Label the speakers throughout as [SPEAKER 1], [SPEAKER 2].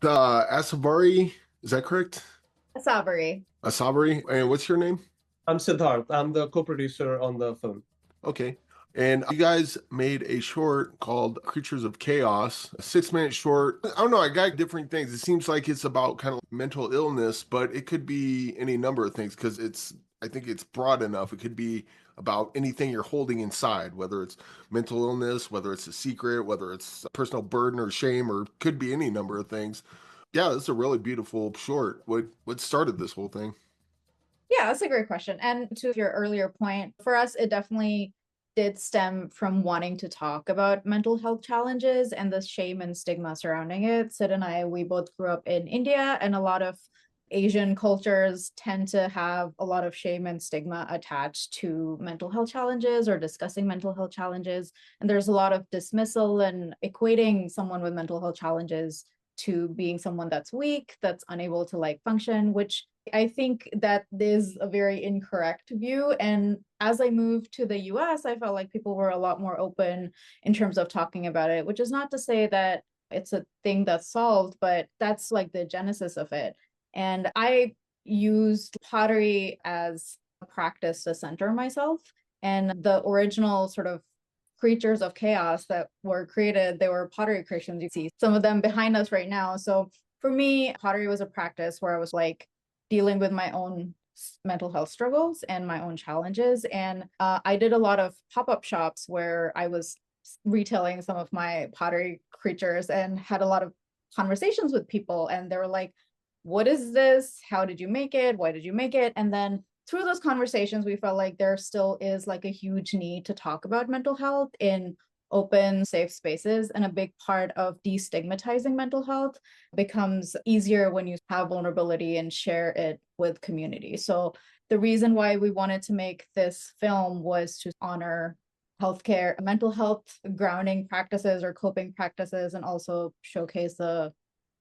[SPEAKER 1] The Asavari, is that correct?
[SPEAKER 2] Asavari.
[SPEAKER 1] Asavari, and what's your name?
[SPEAKER 3] I'm Siddarth. I'm the co-producer on the film.
[SPEAKER 1] Okay. And you guys made a short called Creatures of Chaos, a 6 minute short. I don't know, I got different things. It seems like it's about kind of mental illness, but it could be any number of things because I think it's broad enough. It could be about anything you're holding inside, whether it's mental illness, whether it's a secret, whether it's a personal burden or shame, or could be any number of things. Yeah, this is a really beautiful short. What started this whole thing?
[SPEAKER 2] Yeah, that's a great question. And to your earlier point, for us, it definitely did stem from wanting to talk about mental health challenges and the shame and stigma surrounding it. Sid and I, we both grew up in India, and a lot of Asian cultures tend to have a lot of shame and stigma attached to mental health challenges or discussing mental health challenges. And there's a lot of dismissal and equating someone with mental health challenges to being someone that's weak, that's unable to like function, which I think that is a very incorrect view. And as I moved to the US, I felt like people were a lot more open in terms of talking about it, which is not to say that it's a thing that's solved, but that's like the genesis of it. And I used pottery as a practice to center myself. And the original sort of creatures of chaos that were created, they were pottery creations. You see some of them behind us right now. So for me, pottery was a practice where I was like dealing with my own mental health struggles and my own challenges. And I did a lot of pop-up shops where I was retailing some of my pottery creatures and had a lot of conversations with people. And they were like, what is this? How did you make it? Why did you make it? And then through those conversations, we felt like there still is like a huge need to talk about mental health in open, safe spaces. And a big part of destigmatizing mental health becomes easier when you have vulnerability and share it with community. So the reason why we wanted to make this film was to honor healthcare, mental health grounding practices or coping practices, and also showcase the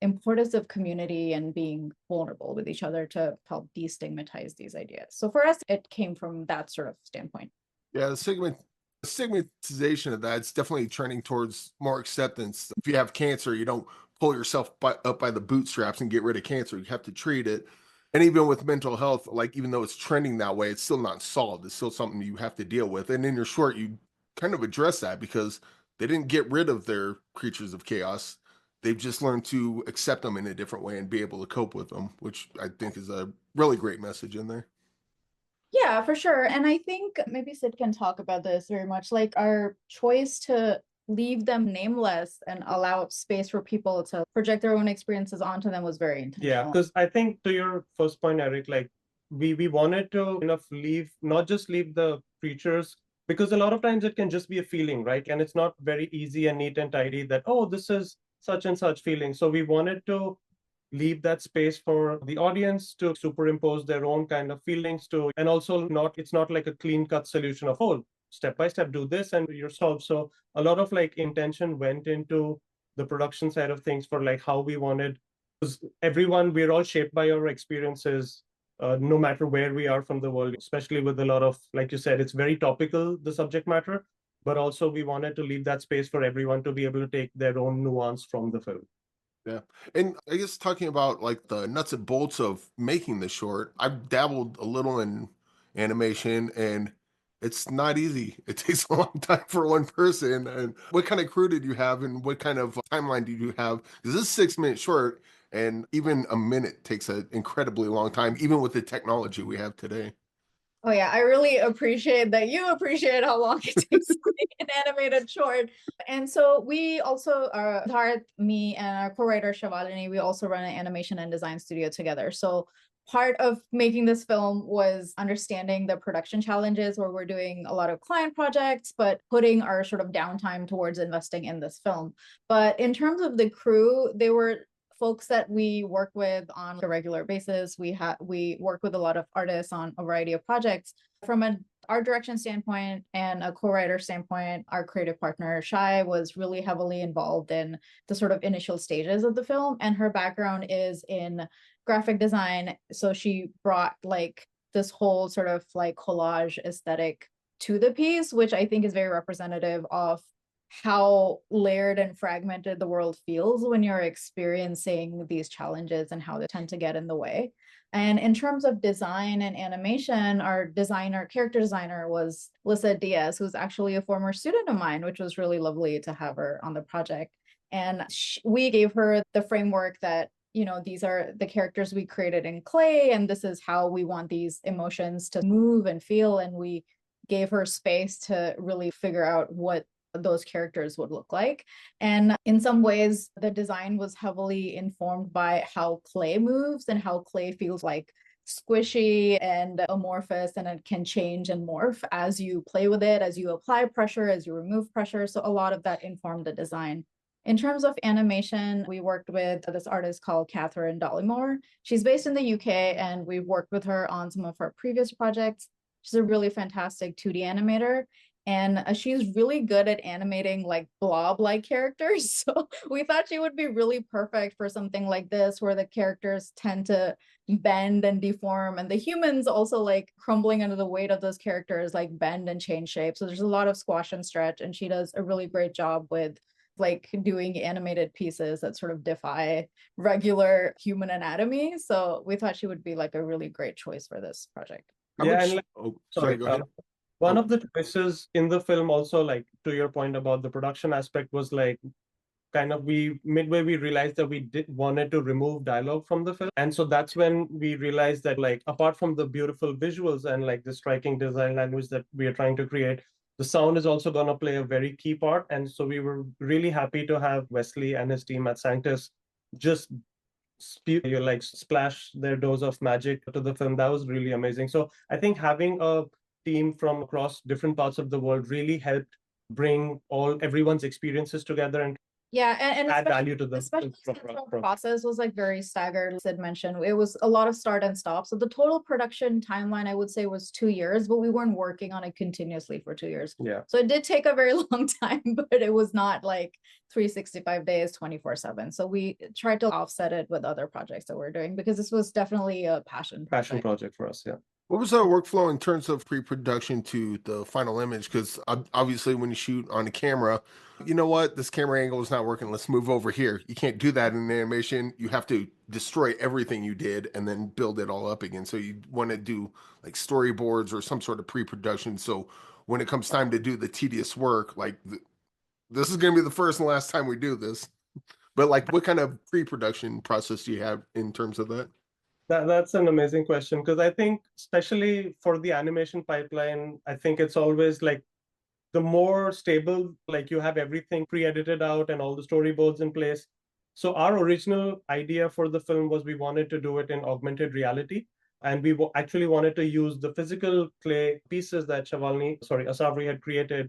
[SPEAKER 2] importance of community and being vulnerable with each other to help destigmatize these ideas. So for us, it came from that sort of standpoint.
[SPEAKER 1] Yeah, the stigmatization of that, it's definitely trending towards more acceptance. If you have cancer, you don't pull yourself up by the bootstraps and get rid of cancer. You have to treat it. And even with mental health, like even though it's trending that way, it's still not solved. It's still something you have to deal with. And in your short, you kind of address that because they didn't get rid of their creatures of chaos. They've just learned to accept them in a different way and be able to cope with them, which I think is a really great message in there.
[SPEAKER 2] Yeah, for sure. And I think maybe Sid can talk about this very much. Like our choice to leave them nameless and allow space for people to project their own experiences onto them was very
[SPEAKER 3] Yeah,
[SPEAKER 2] intentional.
[SPEAKER 3] because I think to your first point, Eric, like we wanted to leave, not just leave the creatures, because a lot of times it can just be a feeling, right? And it's not very easy and neat and tidy that, oh, this is such and such feeling. So we wanted to leave that space for the audience to superimpose their own kind of feelings to, and also not, it's not like a clean cut solution of, oh, step by step do this and you're solved. So a lot of like intention went into the production side of things for like how we wanted, because everyone, we're all shaped by our experiences, no matter where we are from the world, especially with a lot of, like you said, it's very topical, the subject matter, but also we wanted to leave that space for everyone to be able to take their own nuance from the film.
[SPEAKER 1] Yeah. And I guess talking about like the nuts and bolts of making the short, I've dabbled a little in animation and it's not easy. It takes a long time for one person. And what kind of crew did you have and what kind of timeline did you have? Because this is 6 minute short and even a minute takes an incredibly long time, even with the technology we have today.
[SPEAKER 2] Oh yeah, I really appreciate that you appreciate how long it takes to make an animated short. And so we also Tart, me and our co-writer Shivalini, we also run an animation and design studio together. So part of making this film was understanding the production challenges where we're doing a lot of client projects, but putting our sort of downtime towards investing in this film. But in terms of the crew, they were folks that we work with on a regular basis. We work with a lot of artists on a variety of projects. From an art direction standpoint and a co-writer standpoint, our creative partner Shai was really heavily involved in the sort of initial stages of the film, and her background is in graphic design. So she brought like this whole sort of like collage aesthetic to the piece, which I think is very representative of how layered and fragmented the world feels when you're experiencing these challenges and how they tend to get in the way. And in terms of design and animation, our character designer was Lissa Diaz, who's actually a former student of mine, which was really lovely to have her on the project. And we gave her the framework that, these are the characters we created in clay, and this is how we want these emotions to move and feel. And we gave her space to really figure out what those characters would look like. And in some ways, the design was heavily informed by how clay moves and how clay feels like squishy and amorphous, and it can change and morph as you play with it, as you apply pressure, as you remove pressure. So a lot of that informed the design. In terms of animation, we worked with this artist called Catherine Dollymore. She's based in the UK, and we've worked with her on some of her previous projects. She's a really fantastic 2D animator. And she's really good at animating like blob-like characters. So we thought she would be really perfect for something like this, where the characters tend to bend and deform, and the humans also like crumbling under the weight of those characters, like bend and change shape. So there's a lot of squash and stretch, and she does a really great job with like doing animated pieces that sort of defy regular human anatomy. So we thought she would be like a really great choice for this project.
[SPEAKER 1] Sorry, go ahead.
[SPEAKER 3] One of the choices in the film also, like to your point about the production aspect, was like kind of we realized that we wanted to remove dialogue from the film. And so that's when we realized that, like, apart from the beautiful visuals and like the striking design language that we are trying to create, the sound is also going to play a very key part. And so we were really happy to have Wesley and his team at Sanctus just splash their dose of magic to the film. That was really amazing. So I think having a team from across different parts of the world really helped bring everyone's experiences together and
[SPEAKER 2] and
[SPEAKER 3] add value to the
[SPEAKER 2] especially since the process was like very staggered. Sid mentioned it was a lot of start and stop. So the total production timeline, I would say, was 2 years, but we weren't working on it continuously for 2 years.
[SPEAKER 3] Yeah.
[SPEAKER 2] So it did take a very long time, but it was not like 365 days, 24/7. So we tried to offset it with other projects that we're doing, because this was definitely a passion
[SPEAKER 3] project for us. Yeah.
[SPEAKER 1] What was our workflow in terms of pre-production to the final image? Because obviously when you shoot on a camera, you know what, this camera angle is not working, let's move over here. You can't do that in animation. You have to destroy everything you did and then build it all up again. So you want to do like storyboards or some sort of pre-production. So when it comes time to do the tedious work, like this is going to be the first and last time we do this. But like, what kind of pre-production process do you have in terms of that?
[SPEAKER 3] That's an amazing question, because I think especially for the animation pipeline, I think it's always like the more stable, like you have everything pre-edited out and all the storyboards in place. So our original idea for the film was we wanted to do it in augmented reality. And we actually wanted to use the physical clay pieces that Asavari had created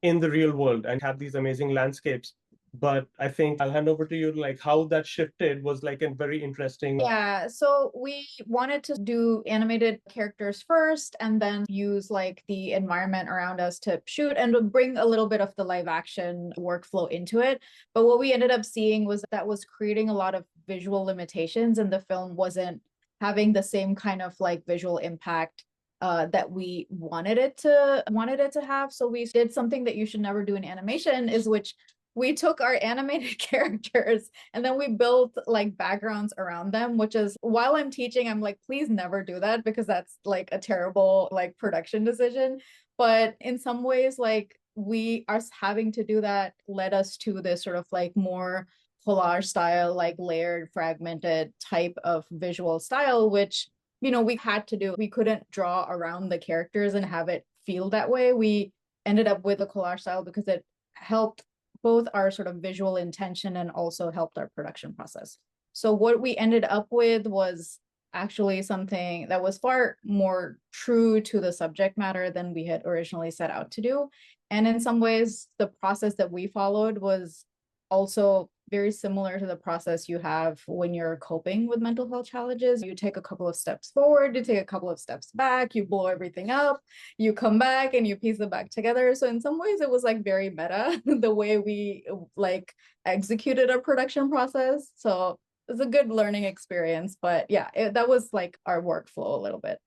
[SPEAKER 3] in the real world and have these amazing landscapes. But I think I'll hand over to you, like how that shifted was like a very interesting.
[SPEAKER 2] Yeah, so we wanted to do animated characters first and then use like the environment around us to shoot and to bring a little bit of the live action workflow into it. But what we ended up seeing was that was creating a lot of visual limitations, and the film wasn't having the same kind of like visual impact that we wanted it to have. So we did something that you should never do in animation, is which we took our animated characters and then we built like backgrounds around them, which is, while I'm teaching, I'm like, please never do that, because that's like a terrible like production decision. But in some ways, like us having to do that led us to this sort of like more collage style, like layered, fragmented type of visual style, which, we had to do. We couldn't draw around the characters and have it feel that way. We ended up with a collage style because it helped both our sort of visual intention and also helped our production process. So what we ended up with was actually something that was far more true to the subject matter than we had originally set out to do. And in some ways, the process that we followed was also very similar to the process you have when you're coping with mental health challenges. You take a couple of steps forward, you take a couple of steps back, you blow everything up, you come back and you piece it back together. So in some ways it was like very meta, the way we like executed our production process. So it's a good learning experience, but yeah, that was like our workflow a little bit.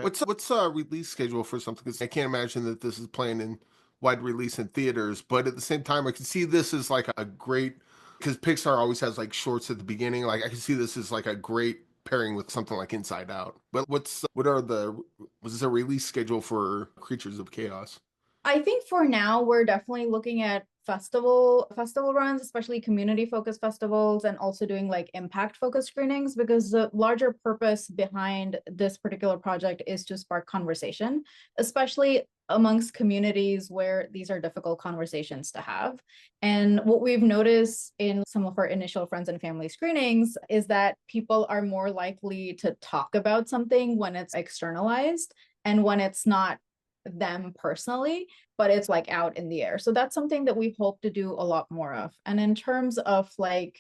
[SPEAKER 1] What's a release schedule for something? Because I can't imagine that this is playing in wide release in theaters. But at the same time, I can see this as like a great, because Pixar always has like shorts at the beginning. Like I can see this as like a great pairing with something like Inside Out. But was there a release schedule for Creatures of Chaos?
[SPEAKER 2] I think for now we're definitely looking at festival runs, especially community focused festivals, and also doing like impact focused screenings, because the larger purpose behind this particular project is to spark conversation, especially amongst communities where these are difficult conversations to have. And what we've noticed in some of our initial friends and family screenings is that people are more likely to talk about something when it's externalized and when it's not them personally, but it's like out in the air. So that's something that we hope to do a lot more of. And in terms of like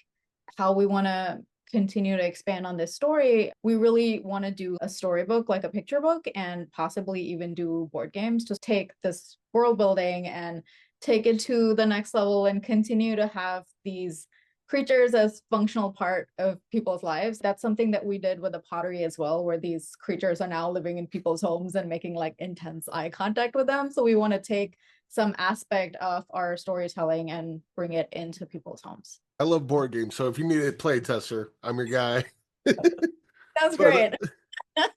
[SPEAKER 2] how we want to continue to expand on this story, we really want to do a storybook, like a picture book, and possibly even do board games to take this world building and take it to the next level and continue to have these creatures as functional part of people's lives. That's something that we did with the pottery as well, where these creatures are now living in people's homes and making like intense eye contact with them. So we want to take some aspect of our storytelling and bring it into people's homes.
[SPEAKER 1] I love board games, so if you need a play tester, I'm your guy.
[SPEAKER 2] That's great.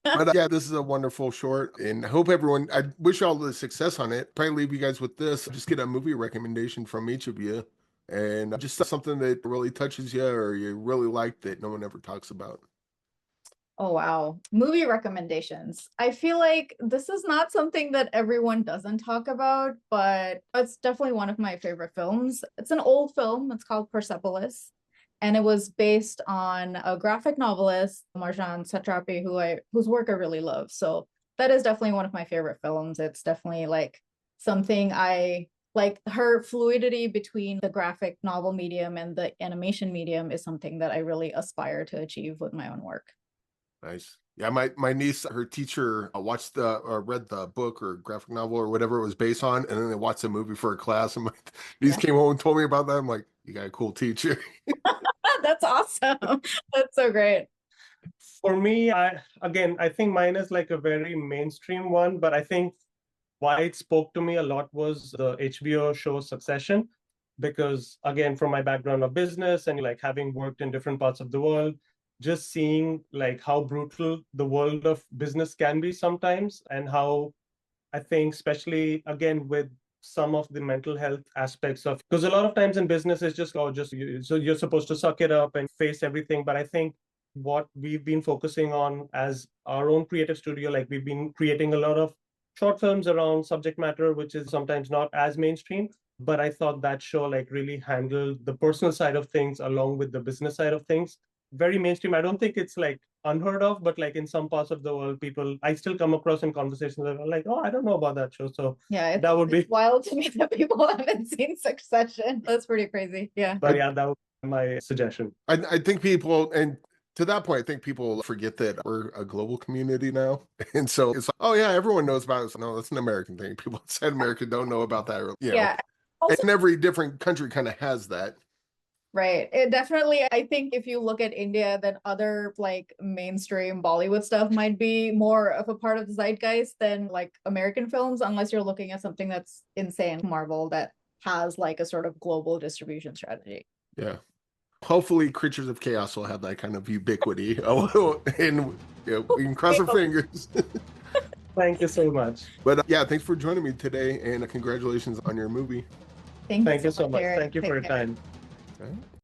[SPEAKER 1] But yeah, this is a wonderful short, and I hope everyone, I wish you all the success on it. Probably leave you guys with this. Just get a movie recommendation from each of you, and just something that really touches you or you really like that no one ever talks about.
[SPEAKER 2] Oh, wow. Movie recommendations. I feel like this is not something that everyone doesn't talk about, but it's definitely one of my favorite films. It's an old film. It's called Persepolis. And it was based on a graphic novelist, Marjane Satrapi, whose work I really love. So that is definitely one of my favorite films. It's definitely like something I like. Her fluidity between the graphic novel medium and the animation medium is something that I really aspire to achieve with my own work.
[SPEAKER 1] Nice. Yeah, my niece, her teacher watched read the book or graphic novel or whatever it was based on, and then they watched the movie for a class. And my niece came home and told me about that. I'm like, you got a cool teacher.
[SPEAKER 2] That's awesome. That's so great.
[SPEAKER 3] For me, I think mine is like a very mainstream one, but I think why it spoke to me a lot was the HBO show Succession, because again, from my background of business and like having worked in different parts of the world, just seeing like how brutal the world of business can be sometimes, and how I think, especially again with some of the mental health aspects of, because a lot of times in business it's just so you're supposed to suck it up and face everything. But I think what we've been focusing on as our own creative studio, like we've been creating a lot of short films around subject matter which is sometimes not as mainstream, but I thought that show like really handled the personal side of things along with the business side of things very mainstream. I don't think it's like unheard of, but like in some parts of the world, people I still come across in conversations that are like, oh, I don't know about that show. So
[SPEAKER 2] yeah,
[SPEAKER 3] that would be
[SPEAKER 2] wild to me that people haven't seen Succession. That's pretty crazy. Yeah.
[SPEAKER 3] But yeah, that would be my suggestion.
[SPEAKER 1] I think people, and to that point, I think people forget that we're a global community now. And so it's like, oh yeah, everyone knows about it. So, no, that's an American thing. People outside America don't know about that. You know.
[SPEAKER 2] Yeah. Also,
[SPEAKER 1] and every different country kind of has that.
[SPEAKER 2] Right. It definitely, I think if you look at India, then other like mainstream Bollywood stuff might be more of a part of the zeitgeist than like American films, unless you're looking at something that's insane, Marvel, that has like a sort of global distribution strategy.
[SPEAKER 1] Yeah. Hopefully Creatures of Chaos will have that kind of ubiquity. And we can cross our fingers.
[SPEAKER 3] Thank you so much.
[SPEAKER 1] But yeah, thanks for joining me today, and congratulations on your movie.
[SPEAKER 2] Thank
[SPEAKER 3] you so much.
[SPEAKER 2] Eric.
[SPEAKER 3] Thank you for your time.
[SPEAKER 1] All right.